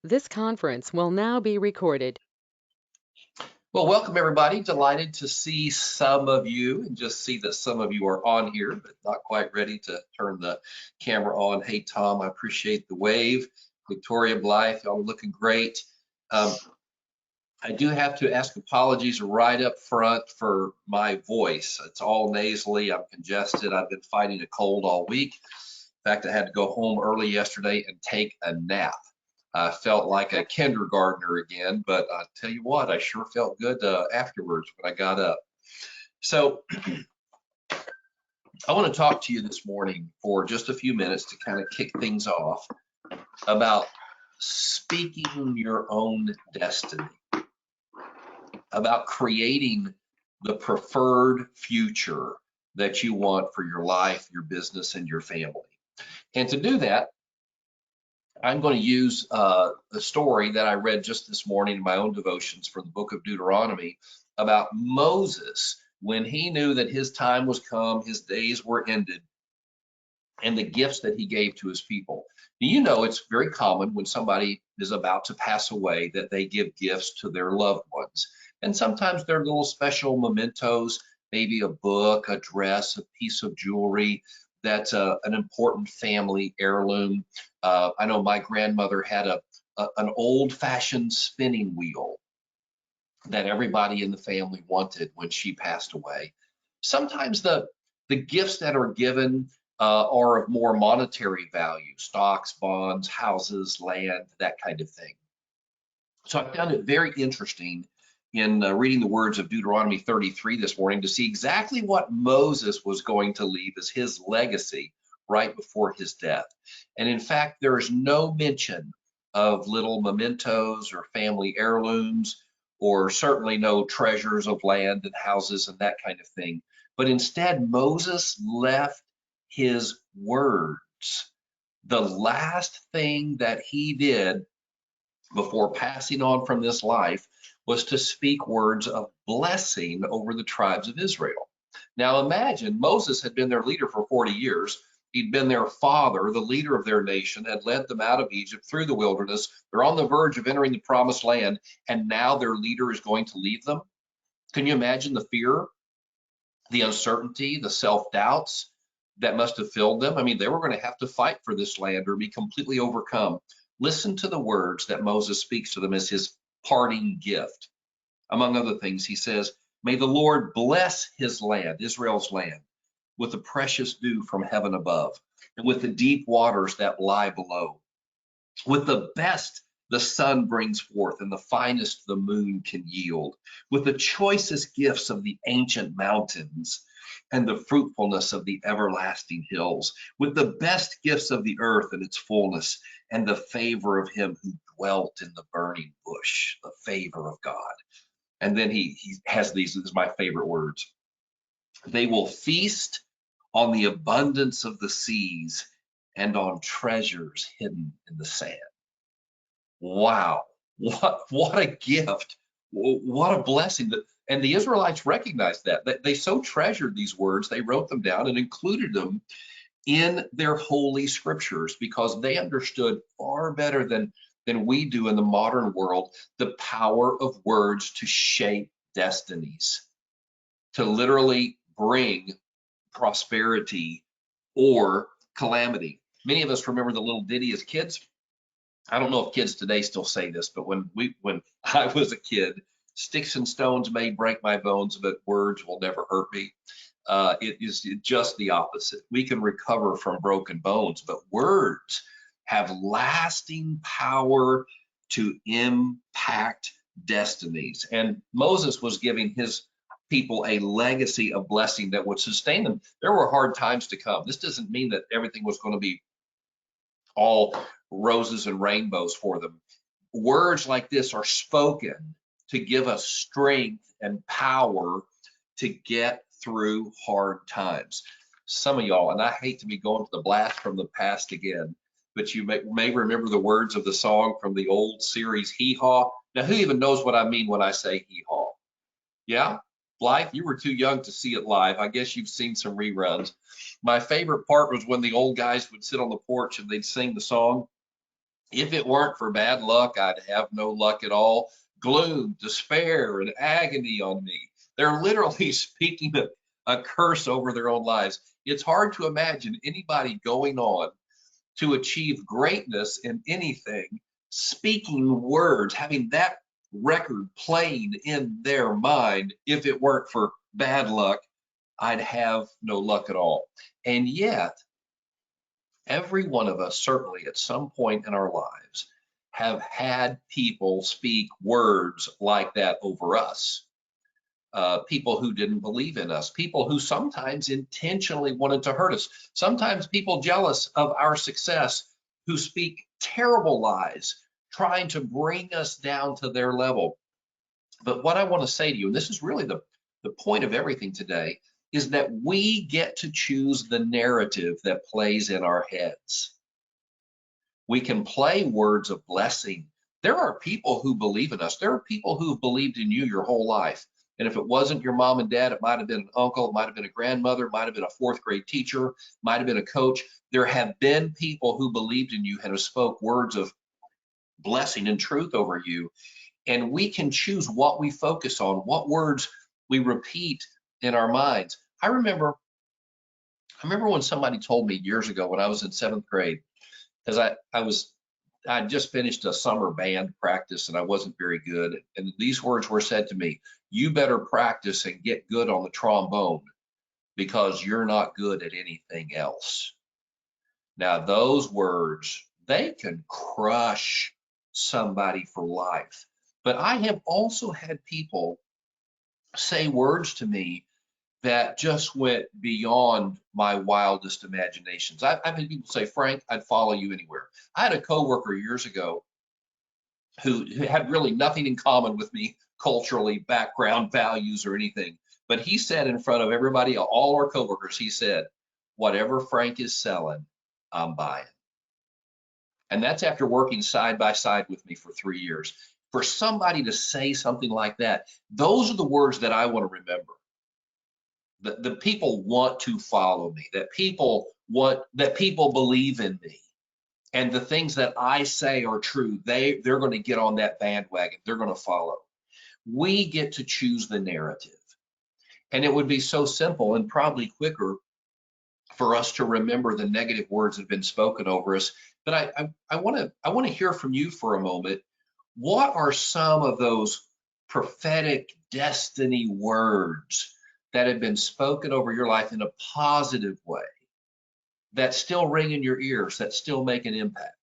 This conference will now be recorded. Well, welcome everybody. Delighted to see some of you and just see that some of you are on here, but not quite ready to turn the camera on. Hey, Tom, I appreciate the wave. Victoria Blythe, y'all are looking great. I do have to ask apologies right up front for my voice. It's all nasally. I'm congested. I've been fighting a cold all week. In fact, I had to go home early yesterday and take a nap. I felt like a kindergartner again, but I tell you what, I sure felt good afterwards when I got up. So I want to talk to you this morning for just a few minutes to kind of kick things off about speaking your own destiny, about creating the preferred future that you want for your life, your business, and your family. And to do that, I'm going to use the story that I read just this morning in my own devotions from the book of Deuteronomy about Moses when he knew that his time was come, his days were ended, and the gifts that he gave to his people. You know, it's very common when somebody is about to pass away that they give gifts to their loved ones. And sometimes they're little special mementos, maybe a book, a dress, a piece of jewelry that's an important family heirloom. I know my grandmother had an old-fashioned spinning wheel that everybody in the family wanted when she passed away. Sometimes the gifts that are given are of more monetary value, stocks, bonds, houses, land, that kind of thing. So I found it very interesting in reading the words of Deuteronomy 33 this morning to see exactly what Moses was going to leave as his legacy right before his death. And in fact, there is no mention of little mementos or family heirlooms, or certainly no treasures of land and houses and that kind of thing. But instead, Moses left his words. The last thing that he did before passing on from this life was to speak words of blessing over the tribes of Israel. Now imagine Moses had been their leader for 40 years. He'd been their father, the leader of their nation, had led them out of Egypt through the wilderness. They're on the verge of entering the promised land, and now their leader is going to leave them. Can you imagine the fear, the uncertainty, the self-doubts that must have filled them? I mean, they were going to have to fight for this land or be completely overcome. Listen to the words that Moses speaks to them as his parting gift. Among other things, he says, "May the Lord bless his land, Israel's land, with the precious dew from heaven above, and with the deep waters that lie below, with the best the sun brings forth, and the finest the moon can yield, with the choicest gifts of the ancient mountains, and the fruitfulness of the everlasting hills, with the best gifts of the earth and its fullness, and the favor of him who dwelt in the burning bush," the favor of God. And then he has these is my favorite words. "They will feast on the abundance of the seas and on treasures hidden in the sand." Wow, what a gift. What a blessing. And the Israelites recognized that. They so treasured these words, they wrote them down and included them in their holy scriptures because they understood far better than we do in the modern world the power of words to shape destinies, to literally bring prosperity or calamity. Many of us remember the little ditty as kids. I don't know if kids today still say this, but when I was a kid, "Sticks and stones may break my bones, but words will never hurt me." It is just the opposite. We can recover from broken bones, but words have lasting power to impact destinies. And Moses was giving his people a legacy of blessing that would sustain them. There were hard times to come. This doesn't mean that everything was going to be all roses and rainbows for them. Words like this are spoken to give us strength and power to get through hard times. Some of y'all, and I hate to be going to the blast from the past again, but you may remember the words of the song from the old series Hee Haw. Now, who even knows what I mean when I say hee haw? Yeah? Blythe, you were too young to see it live. I guess you've seen some reruns. My favorite part was when the old guys would sit on the porch and they'd sing the song. If it weren't for bad luck, I'd have no luck at all. Gloom, despair, and agony on me. They're literally speaking a curse over their own lives. It's hard to imagine anybody going on to achieve greatness in anything, speaking words, having that record playing in their mind. If it weren't for bad luck, I'd have no luck at all. And yet, every one of us, certainly at some point in our lives, have had people speak words like that over us. People who didn't believe in us, people who sometimes intentionally wanted to hurt us, sometimes people jealous of our success who speak terrible lies, trying to bring us down to their level. But what I want to say to you, and this is really the point of everything today, is that we get to choose the narrative that plays in our heads. We can play words of blessing. There are people who believe in us. There are people who've believed in you your whole life. And if it wasn't your mom and dad, it might have been an uncle, it might have been a grandmother, it might have been a fourth grade teacher, might have been a coach. There have been people who believed in you and have spoke words of blessing and truth over you. And we can choose what we focus on, what words we repeat in our minds. I remember when somebody told me years ago when I was in seventh grade, because I just finished a summer band practice and I wasn't very good. And these words were said to me: you better practice and get good on the trombone because you're not good at anything else. Now, those words, they can crush somebody for life. But I have also had people say words to me that just went beyond my wildest imaginations. I've had people say, Frank, I'd follow you anywhere. I had a coworker years ago who had really nothing in common with me culturally, background, values, or anything. But he said in front of everybody, all our coworkers, he said, whatever Frank is selling, I'm buying. And that's after working side by side with me for 3 years. For somebody to say something like that, those are the words that I want to remember. The people want to follow me, that people believe in me. And the things that I say are true, they're going to get on that bandwagon. They're going to follow. We get to choose the narrative. And it would be so simple and probably quicker for us to remember the negative words that have been spoken over us. But I want to hear from you for a moment. What are some of those prophetic destiny words that have been spoken over your life in a positive way that still ring in your ears, that still make an impact?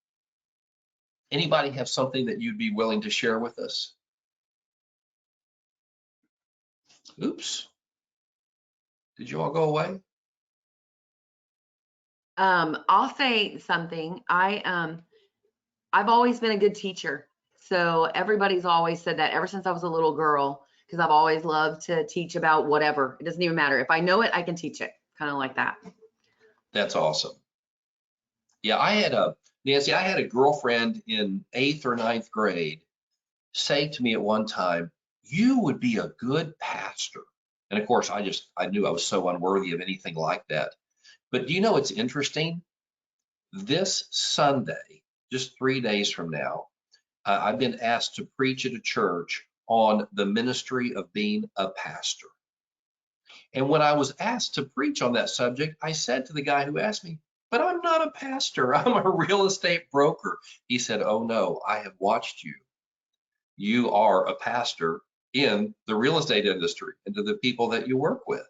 Anybody have something that you'd be willing to share with us? Oops. Did you all go away? I'll say something. I've always been a good teacher. So everybody's always said that ever since I was a little girl, because I've always loved to teach about whatever. It doesn't even matter. If I know it, I can teach it. Kind of like that. That's awesome. Yeah, Nancy, I had a girlfriend in 8th or ninth grade say to me at one time, you would be a good pastor. And of course, I knew I was so unworthy of anything like that. But do you know, it's interesting? This Sunday, just 3 days from now, I've been asked to preach at a church on the ministry of being a pastor. And when I was asked to preach on that subject, I said to the guy who asked me, but I'm not a pastor, I'm a real estate broker. He said, oh no, I have watched you. You are a pastor in the real estate industry and to the people that you work with.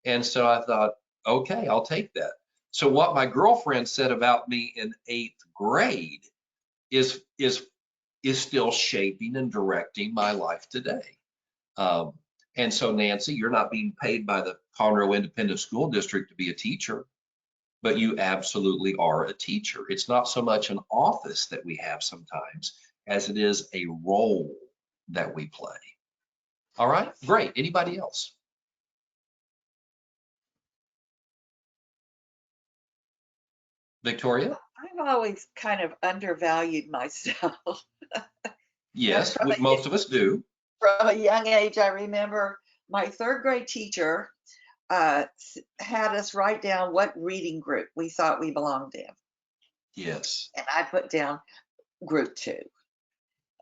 And so I thought, okay, I'll take that. So what my girlfriend said about me in 8th grade is still shaping and directing my life today. And so, Nancy, you're not being paid by the Conroe Independent School District to be a teacher, but you absolutely are a teacher. It's not so much an office that we have sometimes as it is a role that we play. All right, great. Anybody else? Victoria? I've always kind of undervalued myself. Yes, From most of us do. a young age, I remember my third grade teacher had us write down what reading group we thought we belonged in. Yes. And I put down group 2.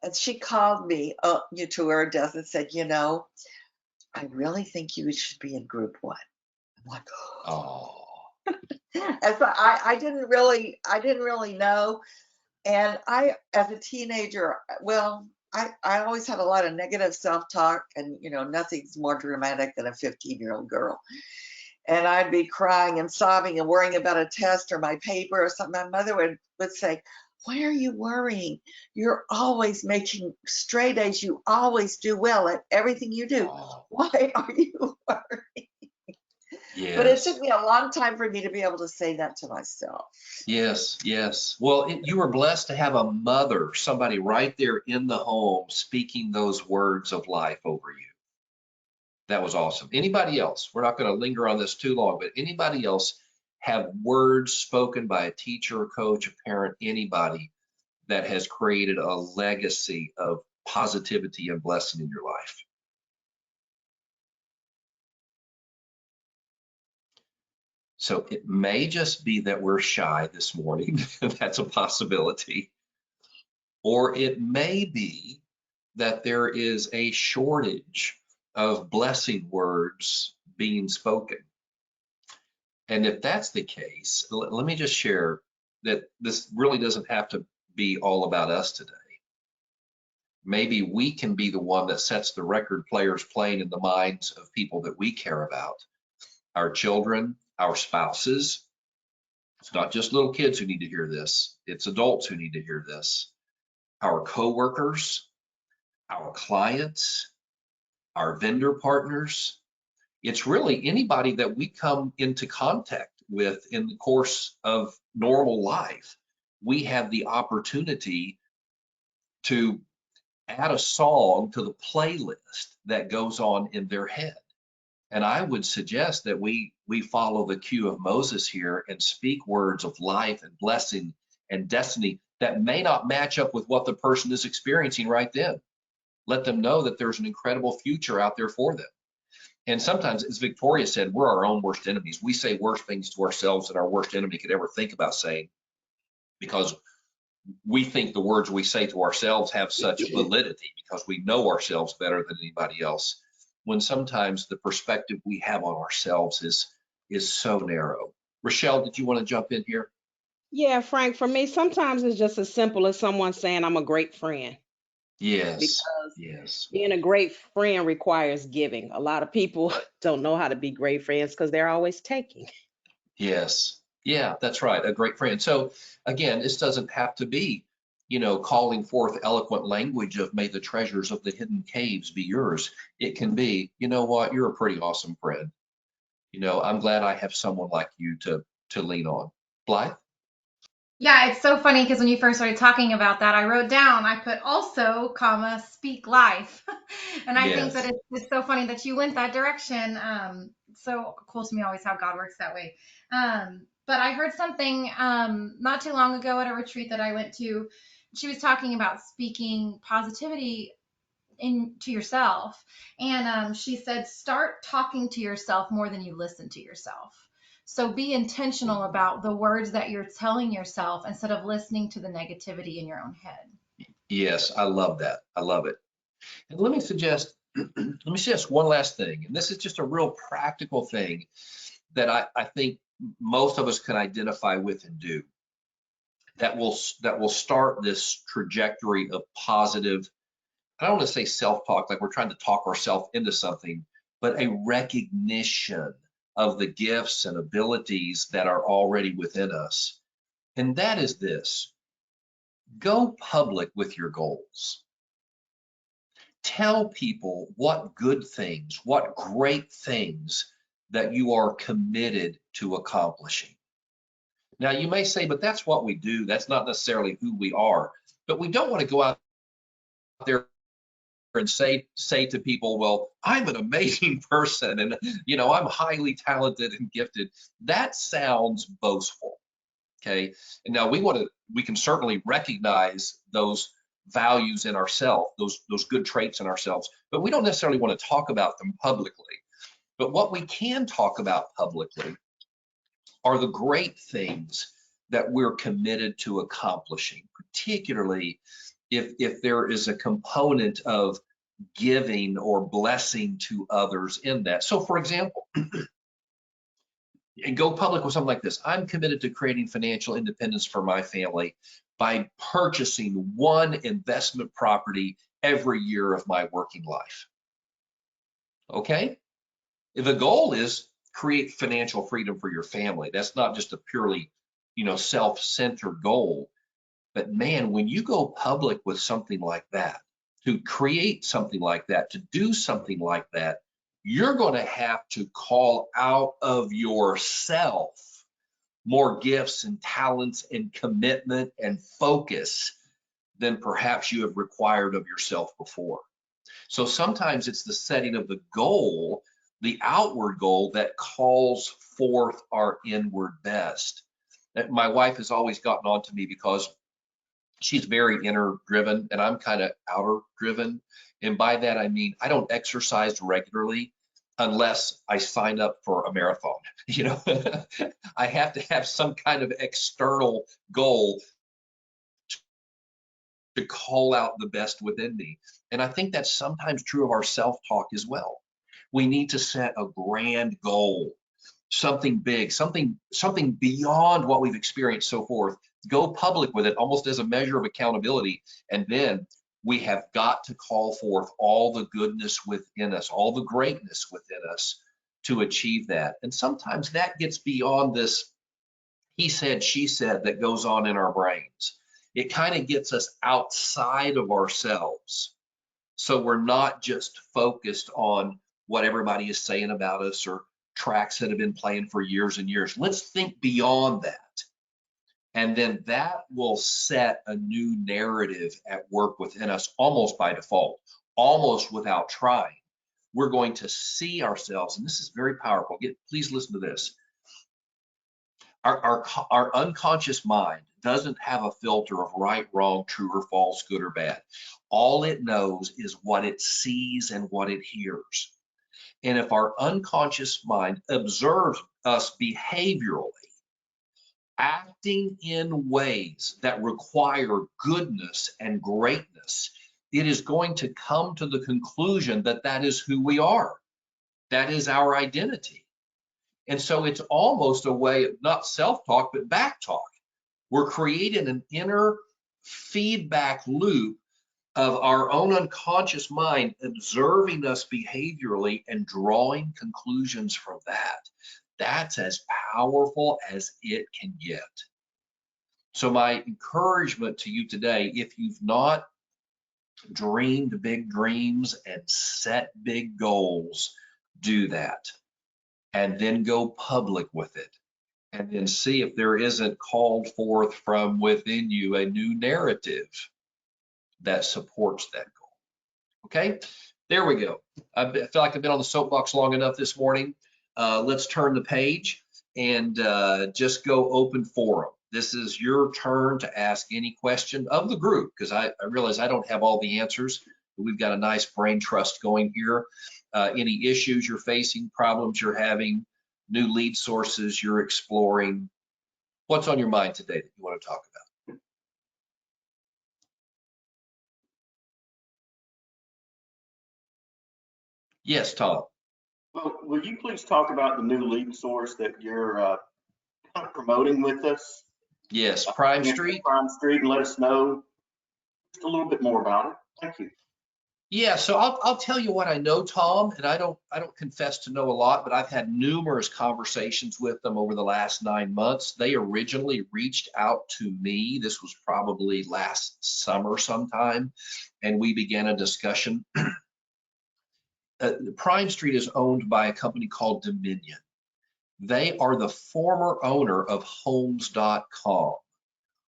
And she called me to her desk and said, I really think you should be in group 1. I'm like, Oh, and so I didn't really know. And I, as a teenager, well, I always had a lot of negative self-talk, and nothing's more dramatic than a 15-year-old girl. And I'd be crying and sobbing and worrying about a test or my paper or something. My mother would say, why are you worrying? You're always making straight A's. You always do well at everything you do. oh, Why are you worrying? But it took yes, me a long time for me to be able to say that to myself. yes, yes. Well, you were blessed to have a mother, somebody right there in the home speaking those words of life over you. That was awesome. Anybody else? We're not going to linger on this too long, but anybody else have words spoken by a teacher, a coach, a parent, anybody that has created a legacy of positivity and blessing in your life? So it may just be that we're shy this morning. That's a possibility. Or it may be that there is a shortage of blessing words being spoken. And if that's the case, let me just share that this really doesn't have to be all about us today. Maybe we can be the one that sets the record players playing in the minds of people that we care about, our children, our spouses. It's not just little kids who need to hear this, it's adults who need to hear this. Our coworkers, our clients, our vendor partners. It's really anybody that we come into contact with in the course of normal life. We have the opportunity to add a song to the playlist that goes on in their head. And I would suggest that we follow the cue of Moses here and speak words of life and blessing and destiny that may not match up with what the person is experiencing right then. Let them know that there's an incredible future out there for them. And sometimes, as Victoria said, we're our own worst enemies. We say worse things to ourselves than our worst enemy could ever think about saying, because we think the words we say to ourselves have such validity because we know ourselves better than anybody else, when sometimes the perspective we have on ourselves is so narrow. Rochelle, did you want to jump in here? Yeah, Frank, for me, sometimes it's just as simple as someone saying I'm a great friend, Yes, because yes, being a great friend requires giving. A lot of people don't know how to be great friends because they're always taking. yes. Yeah, that's right. A great friend. So again, this doesn't have to be, calling forth eloquent language of may the treasures of the hidden caves be yours. It can be, you know what, you're a pretty awesome friend. I'm glad I have someone like you to lean on. Blythe? Yeah, it's so funny because when you first started talking about that, I wrote down, I put also, comma, speak life. And I think that Yes. it's so funny that you went that direction. So cool to me always how God works that way. But I heard something not too long ago at a retreat that I went to. She was talking about speaking positivity into yourself. And she said, start talking to yourself more than you listen to yourself. So be intentional about the words that you're telling yourself instead of listening to the negativity in your own head. Yes, I love that. I love it. And let me suggest one last thing. And this is just a real practical thing that I think most of us can identify with and do that will start this trajectory of positive, I don't want to say self-talk, like we're trying to talk ourselves into something, but a recognition of the gifts and abilities that are already within us. And that is this: go public with your goals. Tell people what good things, what great things that you are committed to accomplishing. Now, you may say, but that's what we do. That's not necessarily who we are. But we don't want to go out there and say to people, well, I'm an amazing person and I'm highly talented and gifted. That sounds boastful. Okay. And now we can certainly recognize those values in ourselves, those good traits in ourselves, but we don't necessarily want to talk about them publicly. But what we can talk about publicly are the great things that we're committed to accomplishing, particularly if there is a component of giving or blessing to others in that. So for example, and go public with something like this. I'm committed to creating financial independence for my family by purchasing one investment property every year of my working life. Okay? The goal is create financial freedom for your family. That's not just a purely, self-centered goal. But man, when you go public with something like that, to create something like that, to do something like that, you're going to have to call out of yourself more gifts and talents and commitment and focus than perhaps you have required of yourself before. So sometimes it's the setting of the goal, the outward goal, that calls forth our inward best. My wife has always gotten on to me because she's very inner driven and I'm kind of outer driven. And by that, I mean, I don't exercise regularly unless I sign up for a marathon. I have to have some kind of external goal to call out the best within me. And I think that's sometimes true of our self-talk as well. We need to set a grand goal, something big, something beyond what we've experienced, so forth. Go public with it almost as a measure of accountability. And then we have got to call forth all the goodness within us, all the greatness within us to achieve that. And sometimes that gets beyond this he said, she said that goes on in our brains. It kind of gets us outside of ourselves. So we're not just focused on what everybody is saying about us or tracks that have been playing for years and years. Let's think beyond that. And then that will set a new narrative at work within us almost by default, almost without trying. We're going to see ourselves, and this is very powerful. Please listen to this. Our unconscious mind doesn't have a filter of right, wrong, true or false, good or bad. All it knows is what it sees and what it hears. And if our unconscious mind observes us behaviorally, acting in ways that require goodness and greatness, it is going to come to the conclusion that that is who we are. That is our identity. And so it's almost a way of not self-talk, but back-talk. We're creating an inner feedback loop of our own unconscious mind observing us behaviorally and drawing conclusions from that. That's as powerful as it can get. So my encouragement to you today, if you've not dreamed big dreams and set big goals, do that. And then go public with it. And then see if there isn't called forth from within you a new narrative that supports that goal. Okay, there we go. I feel like I've been on the soapbox long enough this morning. Let's turn the page and just go open forum. This is your turn to ask any question of the group, because I realize I don't have all the answers, but we've got a nice brain trust going here. Any issues you're facing, problems you're having, new lead sources you're exploring. What's on your mind today that you want to talk about? Yes, Tom. Well, will you please talk about the new lead source that you're kind of promoting with us? Yes, Prime Street. Prime Street, and let us know just a little bit more about it. Thank you. Yeah, so I'll tell you what I know, Tom, and I don't confess to know a lot, but I've had numerous conversations with them over the last 9 months. They originally reached out to me. This was probably last summer sometime, and we began a discussion. Prime Street is owned by a company called Dominion. They are the former owner of Homes.com.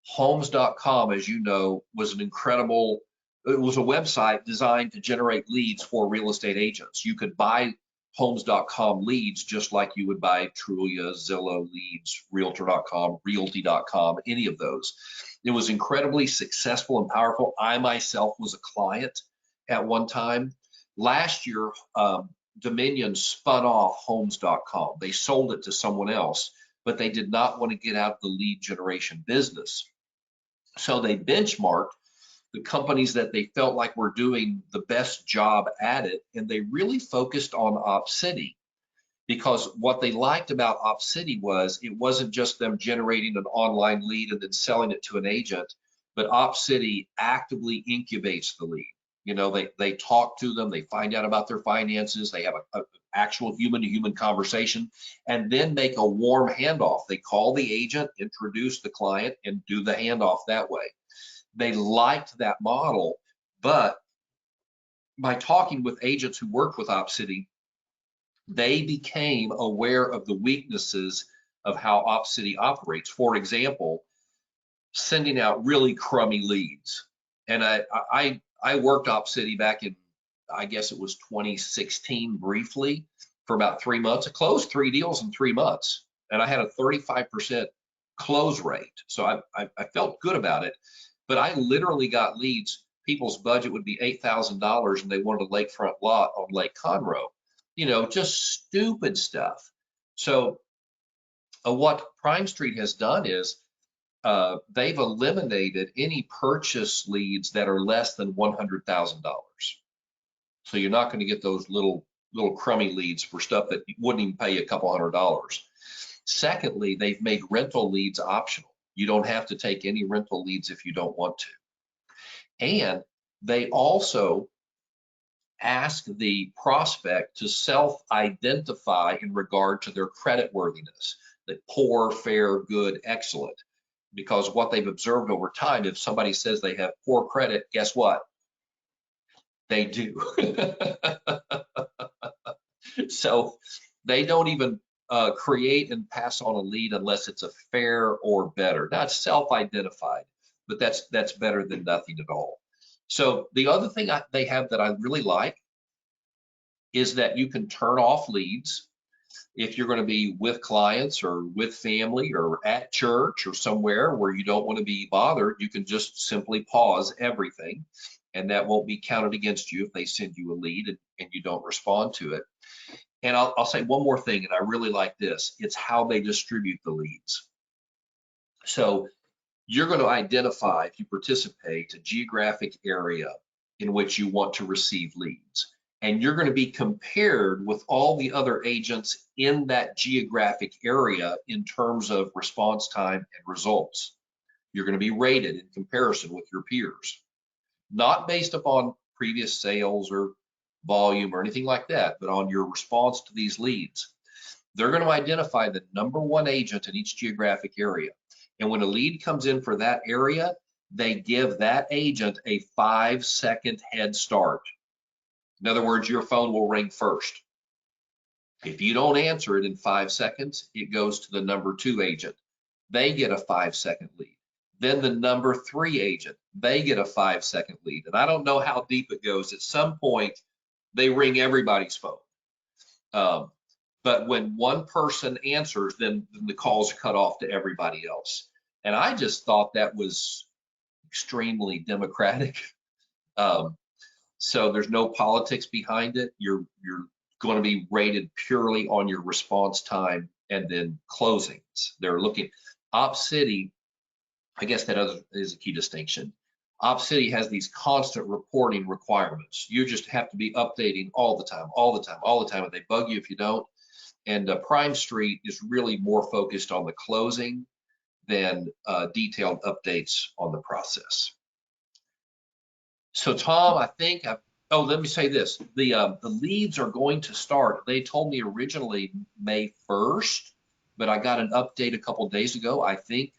Homes.com, as you know, was an incredible, it was a website designed to generate leads for real estate agents. You could buy Homes.com leads just like you would buy Trulia, Zillow leads, Realtor.com, Realty.com, any of those. It was incredibly successful and powerful. I myself was a client at one time. Last year, Dominion spun off Homes.com. They sold it to someone else, but they did not want to get out of the lead generation business. So they benchmarked the companies that they felt like were doing the best job at it, and they really focused on OpCity, because what they liked about OpCity was it wasn't just them generating an online lead and then selling it to an agent, but OpCity actively incubates the lead. You know, they talk to them, they find out about their finances, they have a actual human-to-human conversation, and then make a warm handoff. They call the agent, introduce the client, and do the handoff that way. They liked that model, but by talking with agents who worked with OpCity, they became aware of the weaknesses of how OpCity operates. For example, sending out really crummy leads. And I worked OpCity back in, I guess it was 2016 briefly for about 3 months. I closed 3 deals in 3 months, and I had a 35% close rate. So I felt good about it, but I literally got leads. People's budget would be $8,000 and they wanted a lakefront lot on Lake Conroe. You know, just stupid stuff. So what Prime Street has done is they've eliminated any purchase leads that are less than $100,000. So you're not going to get those little crummy leads for stuff that wouldn't even pay you a couple $100. Secondly, they've made rental leads optional. You don't have to take any rental leads if you don't want to. And they also ask the prospect to self-identify in regard to their credit worthiness, that poor, fair, good, excellent. Because what they've observed over time, if somebody says they have poor credit, guess what? They do. So they don't even create and pass on a lead unless it's a fair or better. Not self-identified, but that's better than nothing at all. So the other thing they have that I really like is that you can turn off leads. If you're going to be with clients or with family or at church or somewhere where you don't want to be bothered, you can just simply pause everything, and that won't be counted against you if they send you a lead and you don't respond to it. And I'll say one more thing, and I really like this. It's how they distribute the leads. So you're going to identify, if you participate, a geographic area in which you want to receive leads. And you're going to be compared with all the other agents in that geographic area in terms of response time and results. You're going to be rated in comparison with your peers, not based upon previous sales or volume or anything like that, but on your response to these leads. They're going to identify the #1 agent in each geographic area. And when a lead comes in for that area, they give that agent a 5-second head start. In other words, your phone will ring first. If you don't answer it in 5 seconds, it goes to the #2 agent. They get a 5-second lead. Then the #3 agent, they get a 5-second lead. And I don't know how deep it goes. At some point, they ring everybody's phone. But when one person answers, then the calls are cut off to everybody else. And I just thought that was extremely democratic. So there's no politics behind it. You're going to be rated purely on your response time and then closings. They're looking. OpCity, I guess that is a key distinction. OpCity has these constant reporting requirements. You just have to be updating all the time, and they bug you if you don't. And Prime Street is really more focused on the closing than detailed updates on the process. So Tom, I think, let me say this. The leads are going to start. They told me originally May 1st, but I got an update a couple days ago. I think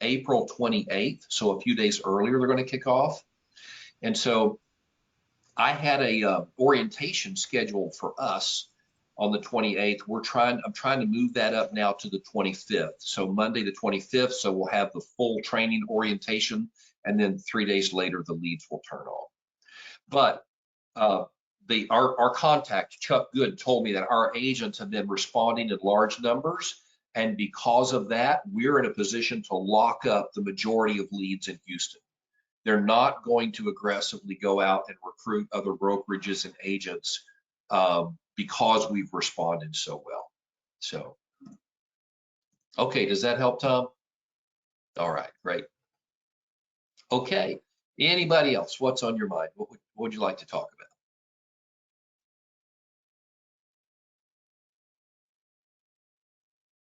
April 28th. So a few days earlier, they're going to kick off. And so I had a orientation scheduled for us on the 28th. I'm trying to move that up now to the 25th. So Monday the 25th. So we'll have the full training orientation, and then 3 days later the leads will turn on. But our contact Chuck Good told me that our agents have been responding in large numbers, and because of that, we're in a position to lock up the majority of leads in Houston. They're not going to aggressively go out and recruit other brokerages and agents because we've responded so well. So, okay, does that help, Tom? All right, great. Okay, anybody else? What's on your mind? What would you like to talk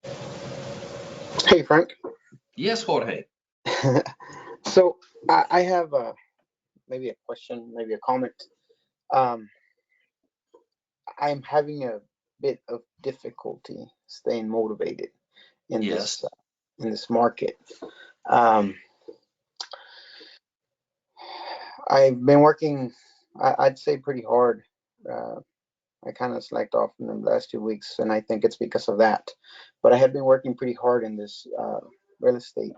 about? Hey, Frank. Yes, Jorge. So I have maybe a question, maybe a comment. Um, I'm having a bit of difficulty staying motivated in Yes. this market. Um, I've been working, I'd say, pretty hard. Uh, I kind of slacked off in the last 2 weeks, and I think it's because of that. But I have been working pretty hard in this real estate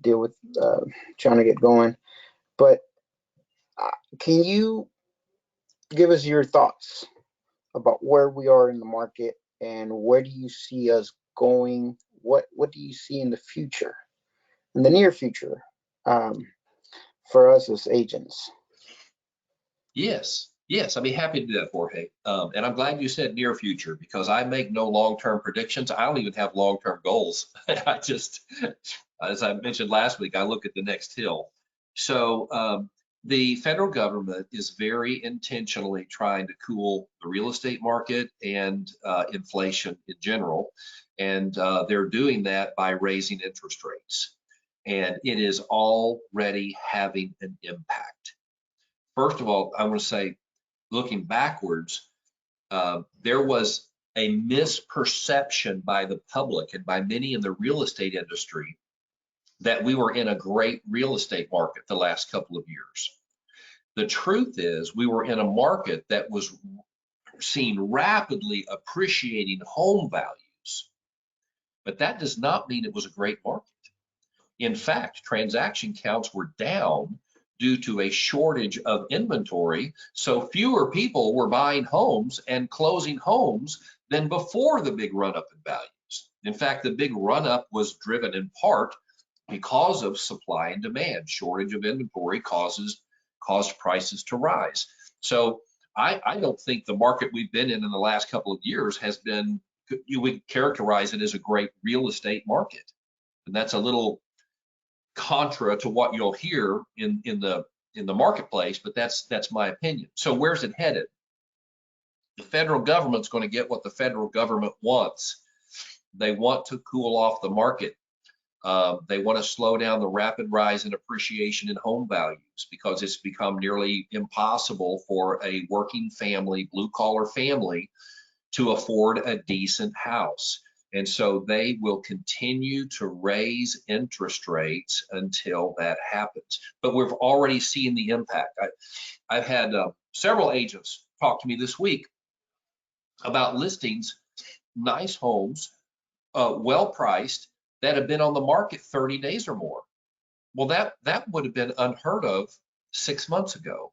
deal with trying to get going. But can you give us your thoughts about where we are in the market and where do you see us going? What do you see in the future, in the near future, um, for us as agents? Yes, I'd be happy to do that, Jorge. And I'm glad you said near future because I make no long-term predictions. I don't even have long-term goals. I just, as I mentioned last week, I look at the next hill. So the federal government is very intentionally trying to cool the real estate market and inflation in general. And they're doing that by raising interest rates. And it is already having an impact. First of all, I want to say, looking backwards, there was a misperception by the public and by many in the real estate industry that we were in a great real estate market the last couple of years. The truth is we were in a market that was seeing rapidly appreciating home values, but that does not mean it was a great market. In fact, transaction counts were down due to a shortage of inventory. So fewer people were buying homes and closing homes than before the big run up in values. In fact, the big run up was driven in part because of supply and demand. Shortage of inventory caused prices to rise. So I don't think the market we've been in the last couple of years has been, you would characterize it as a great real estate market. And that's a little contra to what you'll hear in the marketplace, but that's my opinion. So where's it headed? The federal government's going to get what the federal government wants. They want to cool off the market. They want to slow down the rapid rise in appreciation in home values because it's become nearly impossible for a working family, blue collar family, to afford a decent house. And so they will continue to raise interest rates until that happens. But we've already seen the impact. I've had several agents talk to me this week about listings, nice homes, well priced, that have been on the market 30 days or more. Well, that would have been unheard of 6 months ago.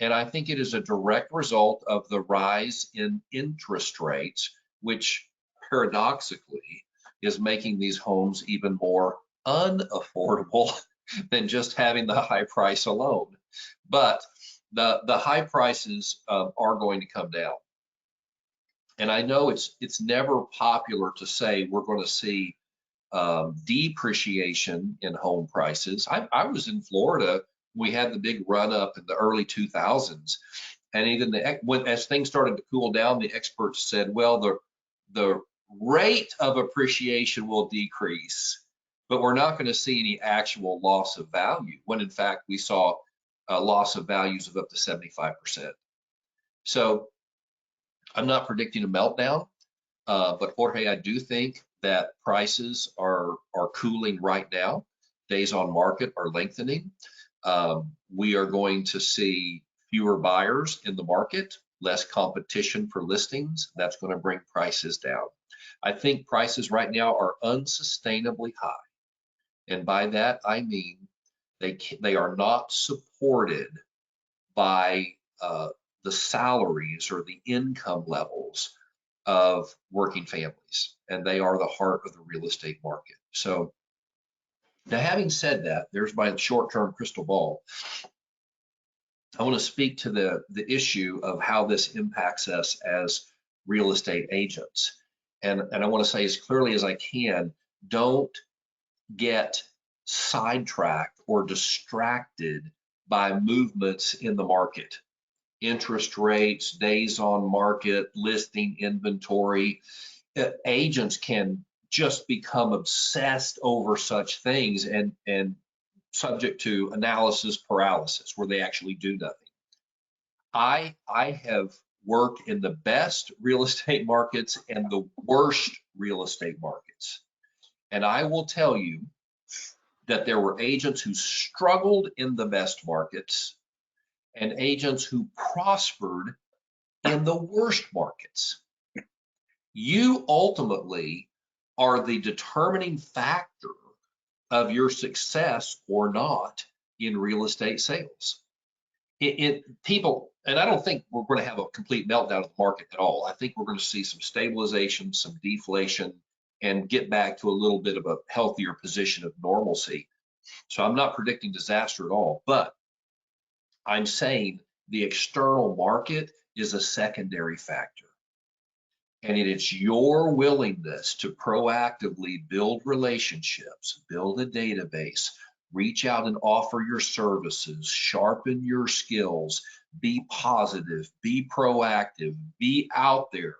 And I think it is a direct result of the rise in interest rates, which paradoxically is making these homes even more unaffordable than just having the high price alone. But the high prices are going to come down. And I know it's never popular to say we're going to see depreciation in home prices. I was in Florida. We had the big run up in the early 2000s, and even as things started to cool down, the experts said, well, the rate of appreciation will decrease, but we're not going to see any actual loss of value. When in fact we saw a loss of values of up to 75%. So I'm not predicting a meltdown, but Jorge, I do think that prices are cooling right now. Days on market are lengthening. We are going to see fewer buyers in the market, less competition for listings. That's going to bring prices down. I think prices right now are unsustainably high. And by that, I mean they are not supported by the salaries or the income levels of working families, and they are the heart of the real estate market. So now, having said that, there's my short-term crystal ball. I want to speak to the issue of how this impacts us as real estate agents. And I want to say as clearly as I can, don't get sidetracked or distracted by movements in the market. Interest rates, days on market, listing inventory. Agents can just become obsessed over such things and subject to analysis paralysis, where they actually do nothing. I have worked in the best real estate markets and the worst real estate markets. And I will tell you that there were agents who struggled in the best markets and agents who prospered in the worst markets. You ultimately are the determining factor of your success or not in real estate sales. People, and I don't think we're going to have a complete meltdown of the market at all. I think we're going to see some stabilization, some deflation, and get back to a little bit of a healthier position of normalcy. So I'm not predicting disaster at all, but I'm saying the external market is a secondary factor. And it is your willingness to proactively build relationships, build a database, reach out and offer your services, sharpen your skills, be positive, be proactive, be out there,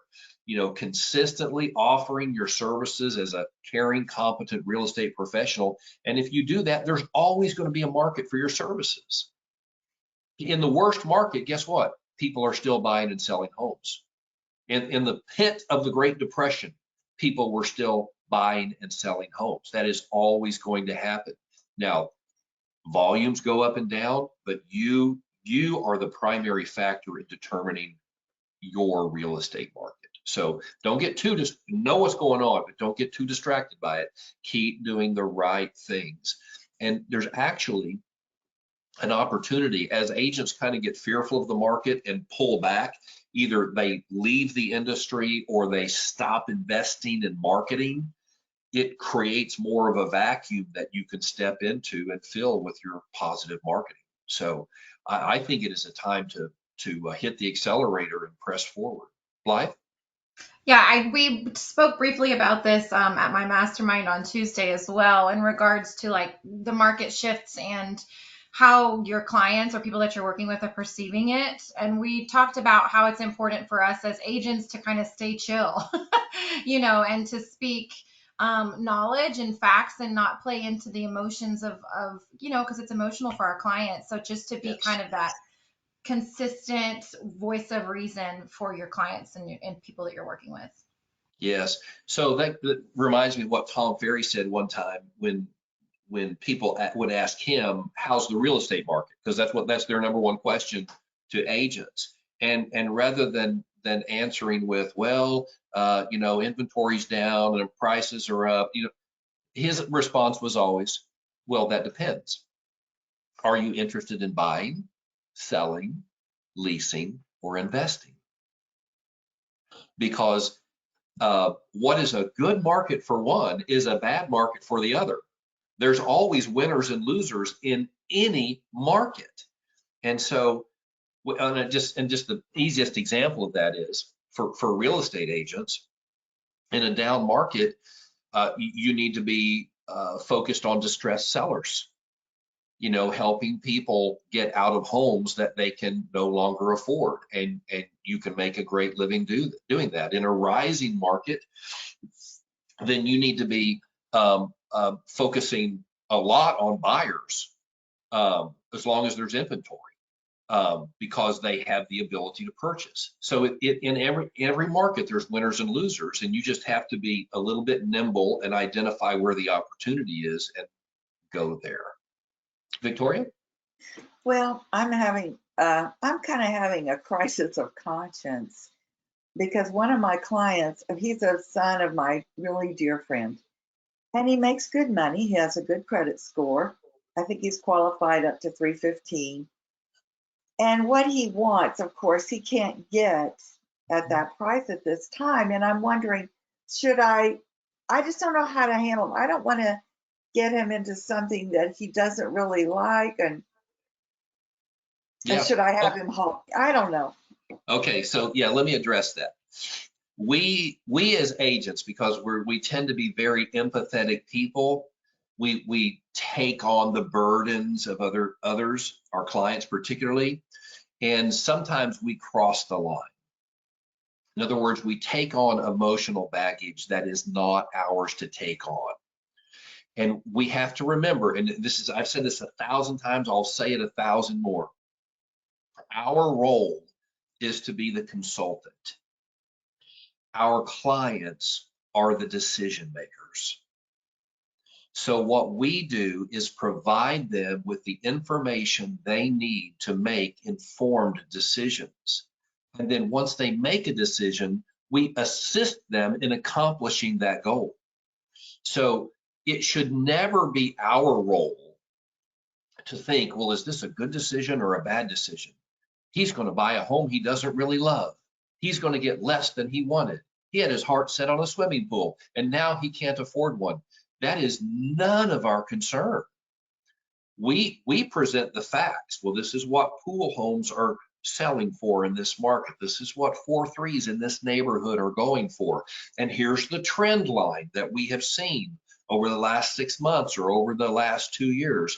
consistently offering your services as a caring, competent real estate professional. And if you do that, there's always going to be a market for your services. In the worst market, guess what? People are still buying and selling homes. In the pit of the Great Depression, people were still buying and selling homes. That is always going to happen. Now, volumes go up and down, but you are the primary factor in determining your real estate market. So don't get know what's going on, but don't get too distracted by it. Keep doing the right things. And there's actually an opportunity as agents kind of get fearful of the market and pull back. Either they leave the industry or they stop investing in marketing. It creates more of a vacuum that you can step into and fill with your positive marketing. So I think it is a time to hit the accelerator and press forward. Blythe? Yeah, we spoke briefly about this at my mastermind on Tuesday as well, in regards to like the market shifts and how your clients or people that you're working with are perceiving it. And we talked about how it's important for us as agents to kind of stay chill, and to speak knowledge and facts and not play into the emotions of because it's emotional for our clients. So just to be kind of that consistent voice of reason for your clients and people that you're working with. Yes. So that reminds me of what Tom Ferry said one time when people would ask him, how's the real estate market? Because that's their number one question to agents. And rather than answering with, well, inventory's down and prices are up, his response was always, well, that depends. Are you interested in buying, selling, leasing, or investing? Because what is a good market for one is a bad market for the other. There's always winners and losers in any market. And so, just the easiest example of that is for real estate agents in a down market, you need to be focused on distressed sellers, helping people get out of homes that they can no longer afford. And you can make a great living doing that. In a rising market, then you need to be focusing a lot on buyers as long as there's inventory, because they have the ability to purchase. So in every market, there's winners and losers, and you just have to be a little bit nimble and identify where the opportunity is and go there. Victoria? Well, I'm kind of having a crisis of conscience, because one of my clients, he's a son of my really dear friend, and he makes good money. He has a good credit score. I think he's qualified up to 315. And what he wants, of course, he can't get at that price at this time. And I'm wondering, I just don't know how to handle him. I don't want to get him into something that he doesn't really like. And should I have him home? I don't know. Okay, so yeah, let me address that. we as agents, because we tend to be very empathetic people, we take on the burdens of others, our clients particularly, and sometimes we cross the line. In other words, we take on emotional baggage that is not ours to take on. And we have to remember, and I've said this 1,000 times, I'll say it 1,000 more. Our role is to be the consultant. Our clients are the decision makers. So what we do is provide them with the information they need to make informed decisions. And then once they make a decision, we assist them in accomplishing that goal. So it should never be our role to think, well, is this a good decision or a bad decision? He's going to buy a home he doesn't really love. He's going to get less than he wanted. He had his heart set on a swimming pool, and now he can't afford one. That is none of our concern. We present the facts. Well, this is what pool homes are selling for in this market. This is what 4.3s in this neighborhood are going for. And here's the trend line that we have seen over the last 6 months or over the last 2 years.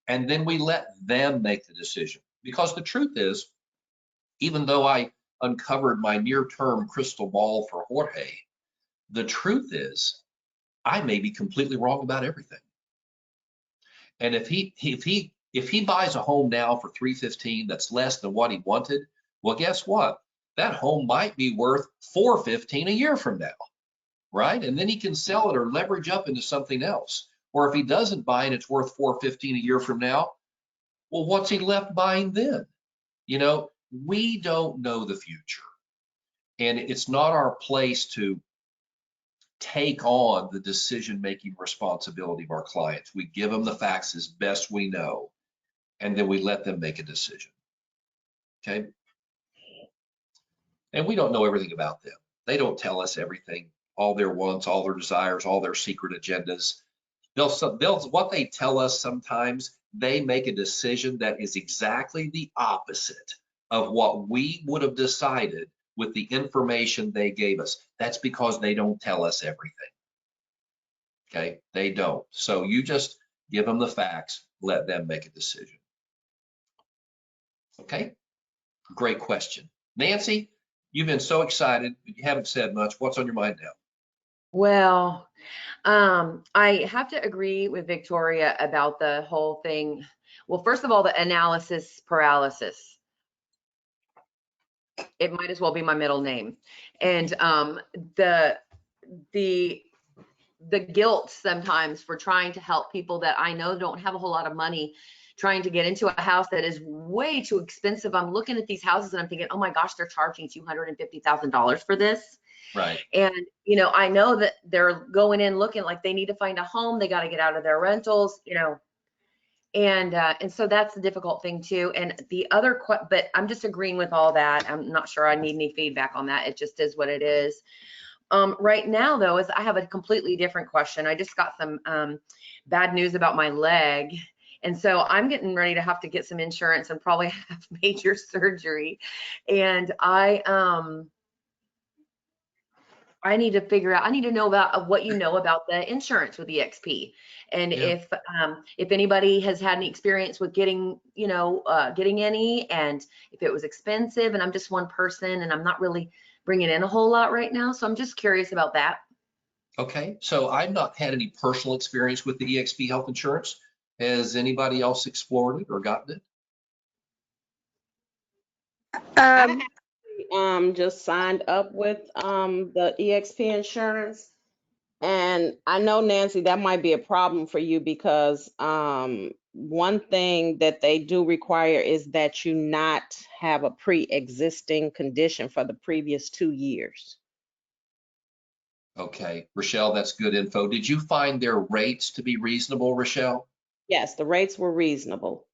And then we let them make the decision. Because the truth is, even though I uncovered my near-term crystal ball for Jorge, the truth is, I may be completely wrong about everything. And if he buys a home now for $315 that's less than what he wanted, well, guess what? That home might be worth $415 a year from now, right? And then he can sell it or leverage up into something else. Or if he doesn't buy and it's worth $415 a year from now, well, what's he left buying then? You know, we don't know the future. And it's not our place to take on the decision-making responsibility of our clients. We give them the facts as best we know, and then we let them make a decision. Okay? And we don't know everything about them. They don't tell us everything, all their wants, all their desires, all their secret agendas. What they tell us sometimes, they make a decision that is exactly the opposite of what we would have decided with the information they gave us. That's because they don't tell us everything. Okay, they don't. So you just give them the facts, let them make a decision. Okay, great question. Nancy, you've been so excited, but you haven't said much. What's on your mind now? Well, I have to agree with Victoria about the whole thing. Well, first of all, the analysis paralysis. It might as well be my middle name. And the guilt sometimes for trying to help people that I know don't have a whole lot of money, trying to get into a house that is way too expensive. I'm looking at these houses and I'm thinking, oh my gosh, they're charging $250,000 for this. Right. And, you know, I know that they're going in looking like they need to find a home. They got to get out of their rentals, you know, and so that's the difficult thing too. And the other, but I'm just agreeing with all that. I'm not sure I need any feedback on that. It just is what it is. Right now though, is I have a completely different question. I just got some bad news about my leg. And so I'm getting ready to have to get some insurance and probably have major surgery. And I need to figure out, I need to know about what you know about the insurance with EXP. And Yeah. if anybody has had any experience with getting, you know, getting any, and if it was expensive, and I'm just one person and I'm not really bringing in a whole lot right now. So I'm just curious about that. Okay, so I've not had any personal experience with the EXP health insurance. Has anybody else explored it or gotten it? I just signed up with the EXP insurance. And I know, Nancy, that might be a problem for you because one thing that they do require is that you not have a pre-existing condition for the previous 2 years. Okay, Rochelle, that's good info. Did you find their rates to be reasonable, Rochelle? Yes, the rates were reasonable.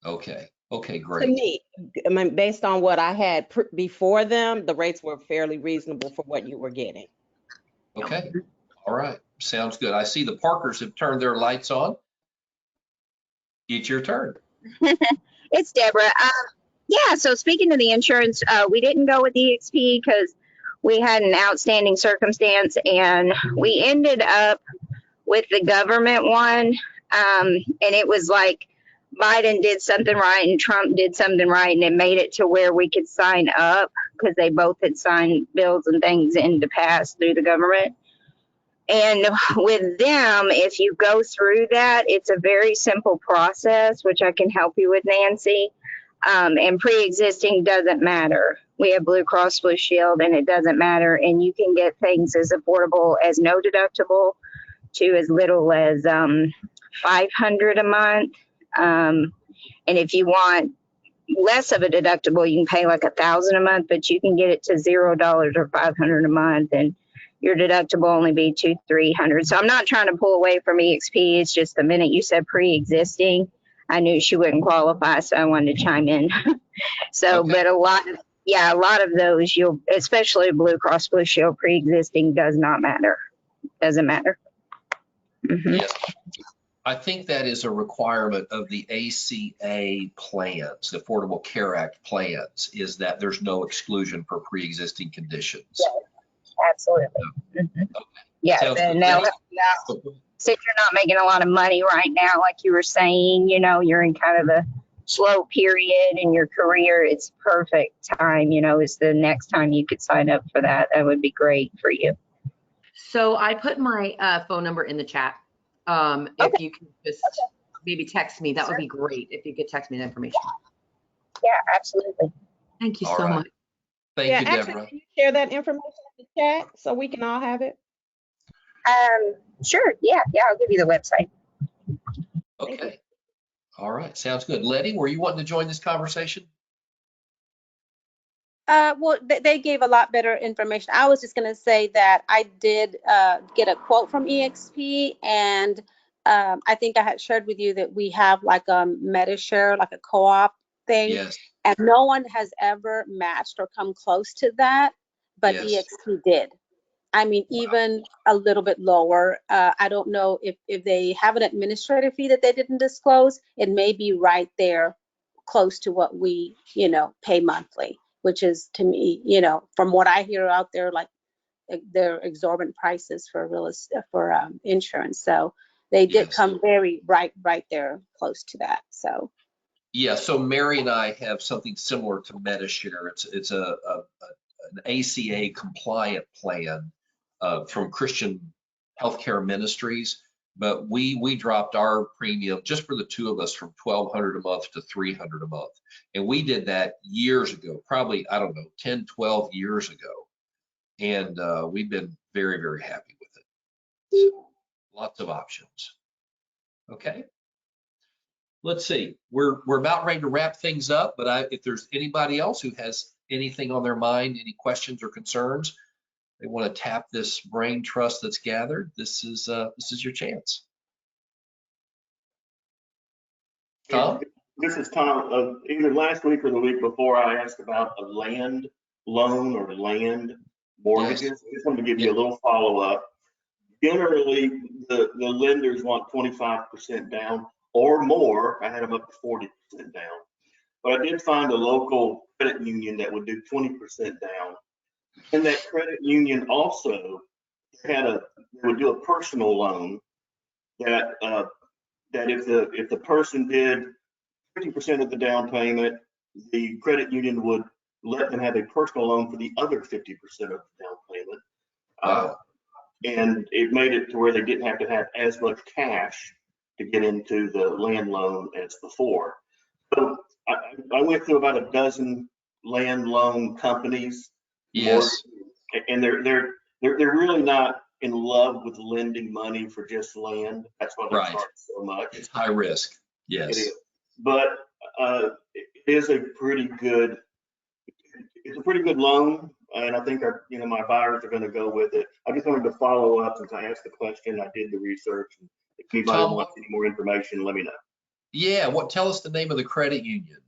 Okay, To great. me, I mean, based on what I had before them, the rates were fairly reasonable for what you were getting. Okay, all right, sounds good. I see the Parkers have turned their lights on. It's your turn. It's Deborah. Yeah, so speaking of the insurance, we didn't go with EXP because we had an outstanding circumstance, and we ended up with the government one. And it was like Biden did something right and Trump did something right, and it made it to where we could sign up because they both had signed bills and things in the past through the government. And with them, if you go through that, it's a very simple process, which I can help you with, Nancy. And pre-existing doesn't matter. We have Blue Cross Blue Shield, and it doesn't matter. And you can get things as affordable as no deductible to as little as $500 a month. And if you want less of a deductible, you can pay like $1,000 a month, but you can get it to $0 or $500 a month, and your deductible only be $200-300. So I'm not trying to pull away from EXP. It's just the minute you said pre-existing, I knew she wouldn't qualify, so I wanted to chime in. So, Okay. but a lot of those, especially Blue Cross Blue Shield, pre-existing does not matter. Doesn't matter. Mm-hmm. Yes. I think that is a requirement of the ACA plans, the Affordable Care Act plans, is that there's no exclusion for pre-existing conditions. Yes, absolutely. Mm-hmm. Okay. Yeah, Sounds and good. now, since you're not making a lot of money right now, like you were saying, you're in kind of a slow period in your career, it's perfect time, is the next time you could sign up for that. That would be great for you. So I put my phone number in the chat. If you can just maybe text me, that would be great. If you could text me the information. Yeah, absolutely. Thank you All so right. much. Thank you, actually, Deborah. can you share that information in the chat so we can all have it? Sure. Yeah, I'll give you the website. Okay. All right. Sounds good. Letty, were you wanting to join this conversation? Well, they gave a lot better information. I was just going to say that I did get a quote from EXP, and I think I had shared with you that we have like a MediShare, like a co-op thing, Yes. and no one has ever matched or come close to that, but Yes. EXP did. I mean, even a little bit lower. I don't know if they have an administrative fee that they didn't disclose. It may be right there close to what we, pay monthly, which is, to me, from what I hear out there, like they're exorbitant prices for insurance. So they did Yes. come very right there close to that. So Yeah. So Mary and I have something similar to MediShare. It's an ACA compliant plan from Christian Healthcare Ministries, but we dropped our premium just for the two of us from $1,200 a month to $300 a month. And we did that years ago, probably, I don't know, 10, 12 years ago. And we've been very, very happy with it. So, lots of options. Okay. Let's see. We're about ready to wrap things up, but if there's anybody else who has anything on their mind, any questions or concerns, they want to tap this brain trust that's gathered, this is your chance. Tom? This is Tom. Either last week or the week before, I asked about a land loan or land mortgages. Yes. I just wanted to give you a little follow-up. Generally, the lenders want 25% down or more. I had them up to 40% down. But I did find a local credit union that would do 20% down. And that credit union also would do a personal loan that if the person did 50% of the down payment, the credit union would let them have a personal loan for the other 50% of the down payment. Wow. And it made it to where they didn't have to have as much cash to get into the land loan as before. So I went through about a dozen land loan companies. Yes. And they're really not in love with lending money for just land. That's why they Right. charge so much. It's high risk. Yes. It is. But it is a pretty good. It's a pretty good loan, and I think my buyers are going to go with it. I just wanted to follow up since I asked the question. I did the research. If anybody Tom, wants any more information, let me know. Yeah. Tell us the name of the credit union.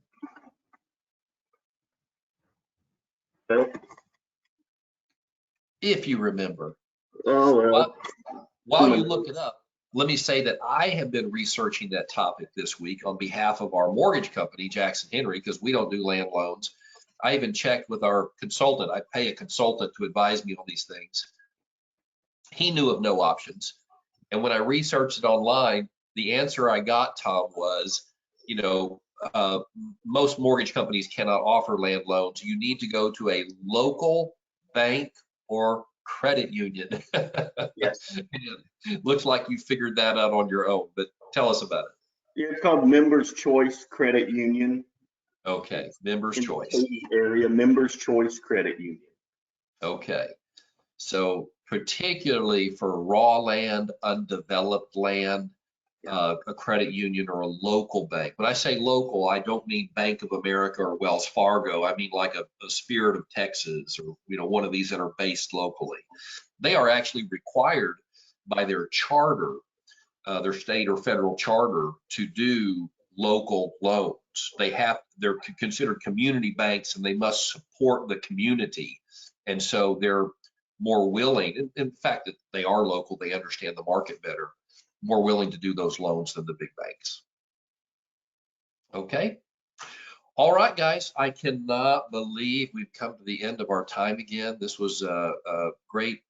Okay. If you remember. Oh, well. While you look it up, let me say that I have been researching that topic this week on behalf of our mortgage company, Jackson Henry, because we don't do land loans. I even checked with our consultant. I pay a consultant to advise me on these things. He knew of no options. And when I researched it online, the answer I got, Tom, was, you know, most mortgage companies cannot offer land loans. You need to go to a local bank or credit union. Yes. Looks like you figured that out on your own, but tell us about it. Yeah, it's called Members Choice Credit Union. Okay, Members In the Choice. Katy area, Members Choice Credit Union. Okay, so particularly for raw land, undeveloped land, a credit union or a local bank. When I say local, I don't mean Bank of America or Wells Fargo. I mean like a Spirit of Texas, or one of these that are based locally. They are actually required by their charter, their state or federal charter, to do local loans. They're considered community banks, and they must support the community. And so they're more willing, in fact, that they are local, they understand the market better, more willing to do those loans than the big banks. Okay. All right, guys, I cannot believe we've come to the end of our time again. This was a great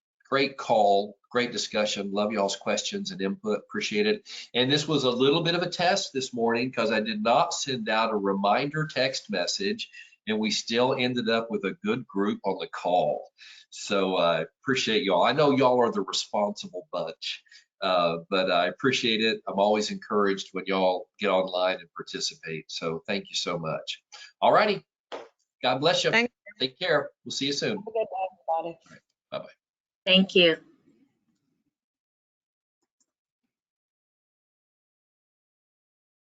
call, great discussion. Love y'all's questions and input, appreciate it. And this was a little bit of a test this morning because I did not send out a reminder text message, and we still ended up with a good group on the call. So I appreciate y'all. I know y'all are the responsible bunch. But I appreciate it. I'm always encouraged when y'all get online and participate. So thank you so much. All righty. God bless you. Thank Take care. We'll see you soon. you, everybody. Bye-bye. Thank you.